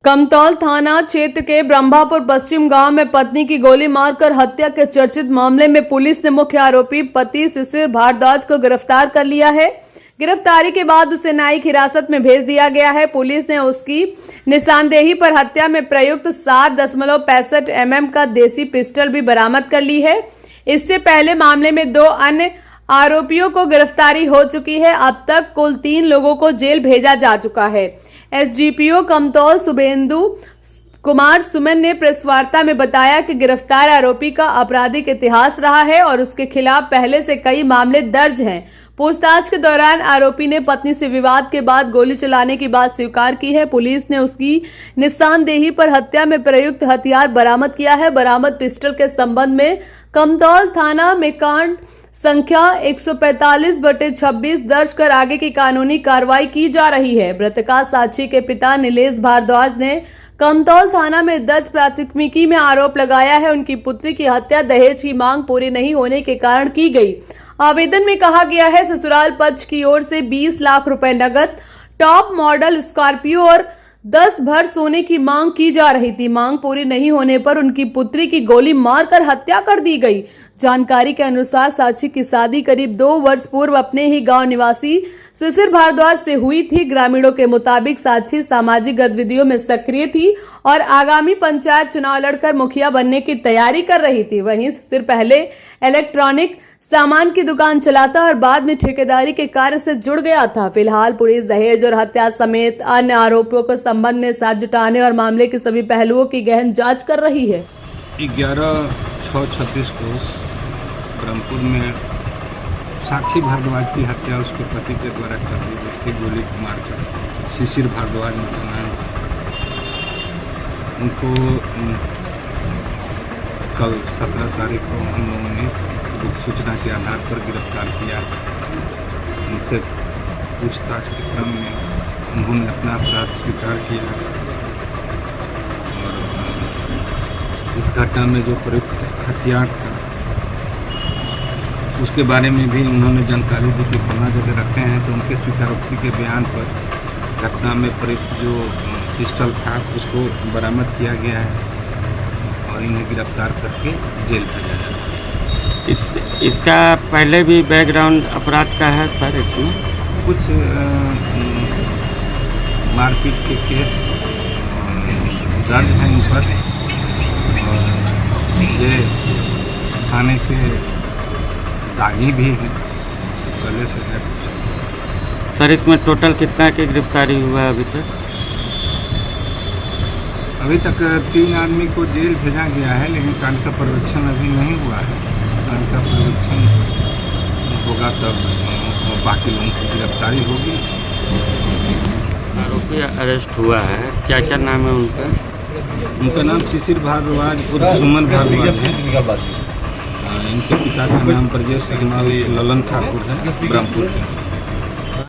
कमतौल थाना क्षेत्र के ब्रह्मापुर पश्चिम गांव में पत्नी की गोली मारकर हत्या के चर्चित मामले में पुलिस ने मुख्य आरोपी पति शिशिर भारद्वाज को गिरफ्तार कर लिया है। गिरफ्तारी के बाद उसे न्यायिक हिरासत में भेज दिया गया है। पुलिस ने उसकी निशानदेही पर हत्या में प्रयुक्त 7.65 mm का देसी पिस्टल भी बरामद कर ली है। इससे पहले मामले में 2 अन्य आरोपियों को गिरफ्तारी हो चुकी है। अब तक कुल 3 लोगों को जेल भेजा जा चुका है। एसडीपीओ कमतौल शुभेंदु कुमार सुमन ने प्रेस वार्ता में बताया कि गिरफ्तार आरोपी का आपराधिक इतिहास रहा है और उसके खिलाफ पहले से कई मामले दर्ज हैं। पूछताछ के दौरान आरोपी ने पत्नी से विवाद के बाद गोली चलाने की बात स्वीकार की है। पुलिस ने उसकी निशानदेही पर हत्या में प्रयुक्त हथियार बरामद किया है। बरामद पिस्टल के संबंध में कमतौल थाना में कांड संख्या 145/26 दर्ज कर आगे की कानूनी कार्रवाई की जा रही है। मृतका साक्षी के पिता नीलेश भारद्वाज ने कमतौल थाना में दर्ज प्राथमिकी में आरोप लगाया है। उनकी पुत्री की हत्या दहेज की मांग पूरी नहीं होने के कारण की गई। आवेदन में कहा गया है ससुराल पक्ष की ओर से 20 लाख रुपए नगद, टॉप मॉडल स्कॉर्पियो और 10 भर सोने की मांग की जा रही थी। मांग पूरी नहीं होने पर उनकी पुत्री की गोली मारकर हत्या कर दी गई। जानकारी के अनुसार साक्षी की शादी करीब 2 वर्ष पूर्व अपने ही गांव निवासी शिशिर भारद्वाज से हुई थी। ग्रामीणों के मुताबिक साक्षी सामाजिक गतिविधियों में सक्रिय थी और आगामी पंचायत चुनाव लड़कर मुखिया बनने की तैयारी कर रही थी। वहीं शिशिर पहले इलेक्ट्रॉनिक सामान की दुकान चलाता और बाद में ठेकेदारी के कार्य से जुड़ गया था। फिलहाल पुलिस दहेज और हत्या समेत अन्य आरोपियों को संबंध में साथ जुटाने और मामले के सभी पहलुओं की गहन जांच कर रही है। 11/6/36 को ब्रह्मपुर में साक्षी भारद्वाज की हत्या उसके पति के द्वारा कर दी गई थी, गोली मारकर। शिशिर भारद्वाज नाम उनको कल 17 तारीख को हम लोगों ने गुप्त सूचना के आधार पर गिरफ्तार किया। उनसे पूछताछ के क्रम में उन्होंने अपना अपराध स्वीकार किया और इस घटना में जो प्रयुक्त हथियार था उसके बारे में भी उन्होंने जानकारी दी कि फलाना जगह रखे हैं। तो उनके स्वीकारोक्ति के बयान पर घटना में प्रयुक्त जो पिस्टल था उसको बरामद किया गया है और इन्हें गिरफ्तार करके जेल भेजा जाएगा। इसका पहले भी बैकग्राउंड अपराध का है सर। इसमें कुछ मारपीट के केस दर्ज हैं इन पर और ये थाने के दागी भी हैं पहले से है। सर इसमें टोटल कितना की गिरफ्तारी हुआ है अभी तक? अभी तक 3 आदमी को जेल भेजा गया है, लेकिन कांड का पर्यवेक्षण अभी नहीं हुआ है। कांड का पर्यवेक्षण होगा तब बाकी लोगों की गिरफ्तारी होगी। आरोपी अरेस्ट हुआ है, क्या क्या नाम है उनका? उनका नाम शिशिर भारद्वाज उर्फ सुमन भारद्वाज है। इनके पिता का नाम ब्रजेश ललन ठाकुर है, ब्रह्मपुर के।